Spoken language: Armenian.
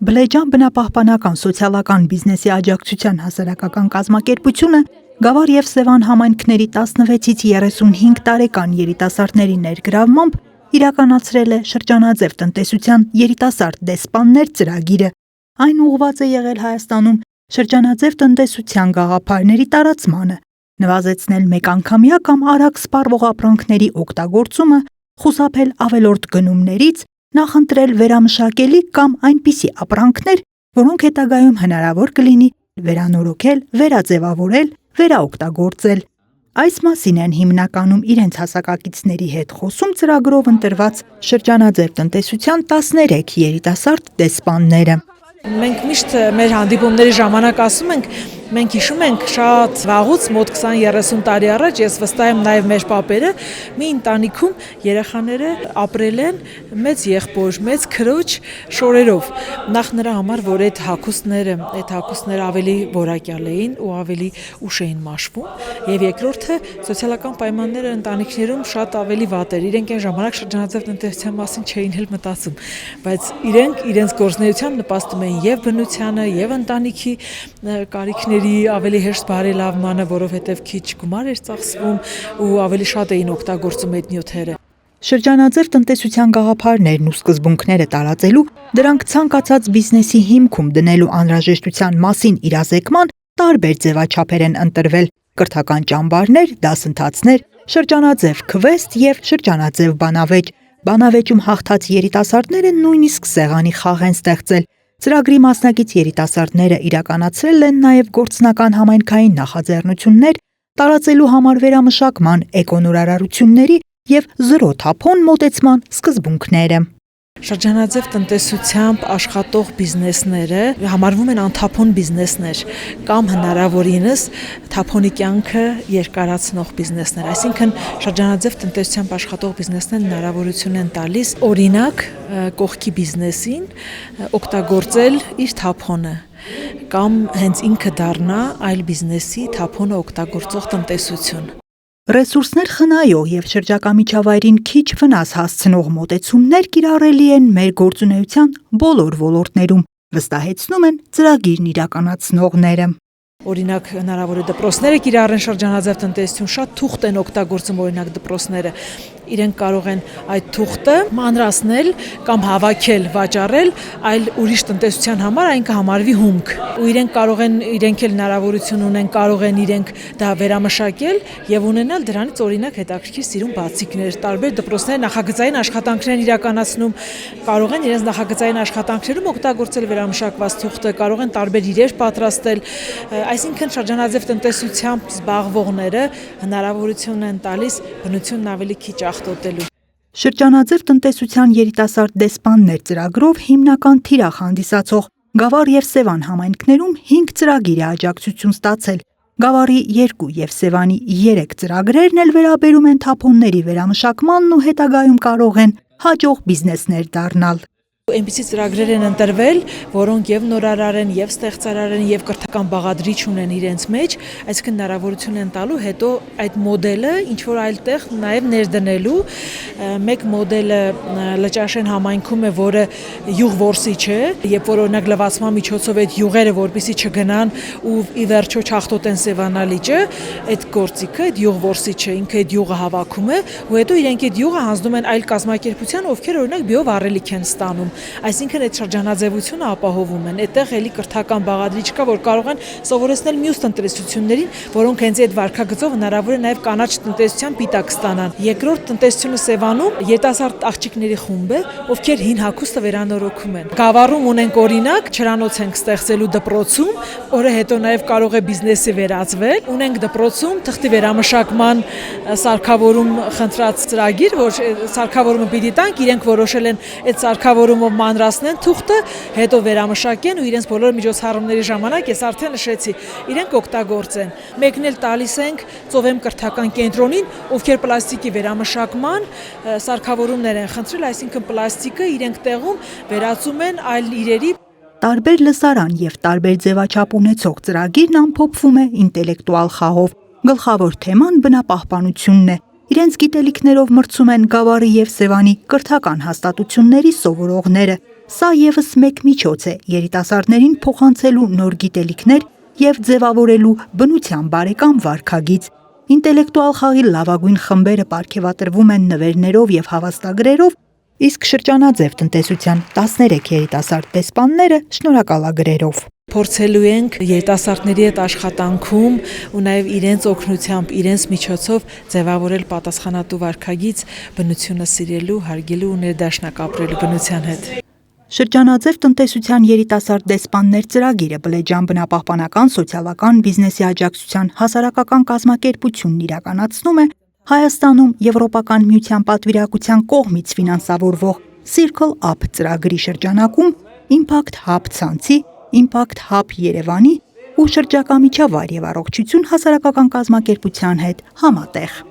Բլեջան բնապահպանական սոցիալական բիզնեսի աջակցության հասարակական կազմակերպությունը Գավառ և Սևան համայնքների 16-ից 35 տարեկան երիտասարդների ներգրավմամբ իրականացրել է շրջանաձև տնտեսության երիտասարդ դեսպաններ ծրագիրը։ Այն ուղղված է եղել Հայաստանում շրջանաձև տնտեսության գաղափարների տարածմանը, նվազեցնել մեկանգամյա կամ արագ սպառվող ապրանքների օգտագործումը, խուսափել ավելորդ գնումներից, նախընտրել վերամշակելի կամ այնպիսի ապրանքներ, որոնք հետագայում հնարավոր կլինի վերանորոգել, վերաձևավորել, վերաօգտագործել։ Այս մասին են հիմնականում իրենց հասակակիցների հետ խոսում ծրագրով ընտրված շրջանաձև տնտեսության 13 երիտասարդ դեսպանները։ Մենք միշտ մեր հանդիպումների ժամանակ ասում ենք, մենք հիշում ենք շատ վաղուց, մոտ 20-30 տարի առաջ, ես վստահ եմ նաև մեր պապերը, մի ընտանիքում երեխաները ապրել են մեծ եղբոր, մեծ քրոջ շորերով։ Նախ նրա համար, որ այդ հագուստները ավելի որակյալ էին ու ավելի ուշ էին մաշվում, եւ երկրորդը սոցիալական պայմանները ընտանիքներում շատ ավելի վատ էր։ Իրենք այն ժամանակ շրջանաձև տնտեսության մասին չէին էլ մտածում, բայց իրենք իրենց գործունեությամբ նպաստում էին եւ բնությանը, եւ ընտանիքի կարիքների ավելի հեշտ բարելավմանը, որովհետեւ քիչ գումար էր ծախսվում ու ավելի շատ էին օգտագործում այդ նյութերը։ Շրջանաձև տնտեսության գաղափարներն ու սկզբունքները տարածելու, դրանք ցանկացած բիզնեսի հիմքում դնելու անհրաժեշտության մասին իրազեկման տարբեր ձևաչափեր են ընտրվել՝ կրթական ճամբարներ, դասընթացներ, շրջանաձև քվեսթ եւ շրջանաձև բանավեճ։ Բանավեճում հաղթած երիտասարդները նույնիսկ սեղանի խաղ են ստեղծել։ Ծրագրի մասնակից երիտասարդները իրականացրել են նաև գործնական համայնքային նախաձեռնություններ տարածելու համար վերամշակման, էկոնորարարությունների և զրո թափոն մոտեցման սկզբունքները։ Շրջանաձև տնտեսությամբ աշխատող բիզնեսները համարվում են անթափոն բիզնեսներ կամ հնարավորինս թափոնի կյանքը երկարացնող բիզնեսներ։ Այսինքն շրջանաձև տնտեսությամբ աշխատող բիզնեսներն հնարավորություն են տալիս օրինակ կողքի բիզնեսին օգտագործել իր թափոնը կամ հենց ինքը դառնա այլ բիզնեսի թափոնը օգտագործող տնտեսություն։ Ռեսուրսներ խնայող և շրջակա միջավայրին քիչ վնաս հասցնող մոտեցումներ կիրառելի են մեր գործունեության բոլոր ոլորտներում, վստահեցնում են ծրագիրն իրականացնողները։ Օրինակ հնարավոր է դպրոցները կիրառեն շրջանաձև տնտեսություն, շատ թուղթ են օգտագործում օրինակ դպրոցները։ Իրենք կարող են այդ թուղթը մանրացնել կամ հավաքել, վաճառել, այլ ուրիշ տնտեսության համար այն կհամարվի հումք։ Ու իրենք կարող են, իրենք էլ հնարավորություն ունեն, կարող են իրենք դա վերամշակել եւ ունենալ դրանից օրինակ հետաքրքիր սիրուն բացիկներ։ Տարբեր դպրոցներ նախագծային աշխատանքներ են իրականացնում, կարող են իրենց նախագծային աշխատանքներում օգտագործել վերամշակված թուղթը, կարող են տարբեր իրեր պատրաստել։ Այսինքն շրջանաձև տնտեսությամբ զբաղվողները հնարավորություն են տալիս բնությունն ավելի քիչ աղտոտելու։ Շրջանաձև տնտեսության երիտասարդ դեսպաններ ծրագրով հիմնական թիրախ հանդիսացող Գավառ և Սևան համայնքներում 5 ծրագիր է աջակցություն ստացել։ Գավառի 2 և Սևանի 3 ծրագրերն էլ վերաբերում են թափոնների վերամշակմանն ու հետագայում կարող են հաջող բիզնեսներ դառնալ։ Այնպիսի ծրագրեր են ընտրվել, որոնք եւ նորարար են, եւ ստեղծարար են, եւ կրթական բաղադրիչ ունեն իրենց մեջ, այսինքն հնարավորություն են տալու հետո այդ մոդելը ինչ որ այլտեղ նաեւ ներդնելու։ Մեկ մոդելը Լճաշեն համայնքում է, որը յուղ որսիչ է, երբ որ օրինակ լվացման միջոցով այդ յուղերը որպեսի չգնան ու ի վերջո չախտոտեն Սևանալիճը, այդ գործիքը, այդ յուղ որսիչը ինքը այդ յուղը հավաքում է, ու հետո իրենք այդ յուղը հանձնում են այլ կազմակերպության, ովքեր օրինակ բիո վառելիք են ստանում։ Այսինքն այդ շրջանաձևությունը ապահովում են։ Այդտեղ էլի կրթական բաղադրիչ կա, որ կարող են սովորեցնել մյուս տնտեսություններին, որոնք հենց այդ վարքագծով հնարավոր է նաև կանաչ տնտեսության պիտակ ստանան։ Երկրորդ տնտեսությունը Սևանում երիտասարդ աղջիկների խումբ է, ովքեր հին հագուստը վերանորոգում են։ Գավառում ունենք օրինակ, չրանոց ենք ստեղծելու դպրոցում, որը հետո նաև կարող է բիզնեսի վերածվել։ Ունենք դպրոցում թղթի վերամշակման սարքավորում խնդրած ծրագիր, որ սարքավորումը պիտի տանք, իրենք որոշել են այդ սարքավորումը մանրացնեն թուղթը, հետո վերամշակեն ու իրենց բոլոր միջոցառումների ժամանակ ես արդեն նշեցի, իրենք օգտագործեն։ Մեկն էլ տալիս ենք Ծովեմ կրթական կենտրոնին, ովքեր պլաստիկի վերամշակման սարքավորումներ են խնդրել, այսինքն պլաստիկը իրենք տեղում վերածում են այլ իրերի։ Տարբեր լսարան և տարբեր ձևաչափ ունեցող ծրագիրն ամփոփվում է ինտելեկտուալ խաղով։ Գլխավոր թեման բնապահպանությունն է։ Իրենց գիտելիքներով մրցում են Գավառի և Սևանի կրթական հաստատությունների սովորողները։ Սա եւս մեկ միջոց է երիտասարդներին փոխանցելու նոր գիտելիքներ եւ ձևավորելու բնության բարեկամ վարքագիծ։ Ինտելեկտուալ խաղի լավագույն խմբերը պարգևատրվում են նվերներով եւ հավաստագրերով, իսկ շրջանաձև տնտեսության 13 երիտասարդ դեսպանները շնորհակալագրերով։ Փորձելու ենք երիտասարդների հետ աշխատանքում ու նաև իրենց օգնությամբ, իրենց միջոցով ձևավորել պատասխանատու վարքագիծ բնությունը սիրելու, հարգելու ու ներդաշնակ ապրելու բնության հետ։ Շրջանաձև տնտեսության երիտասարդ դեսպաններ ծրագիրը Բլեջան բնապահպանական, սոցիալական, բիզնեսի աջակցության հասարակական կազմակերպությունն իրականացնում է Հայաստանում Եվրոպական միության պատվիրակության կողմից ֆինանսավորվող Circle Up ծրագրի շրջանակում Impact Hub ցանցի, Impact Hub Երևանի ու շրջակա միջավայր եւ առողջություն հասարակական կազմակերպության հետ համատեղ։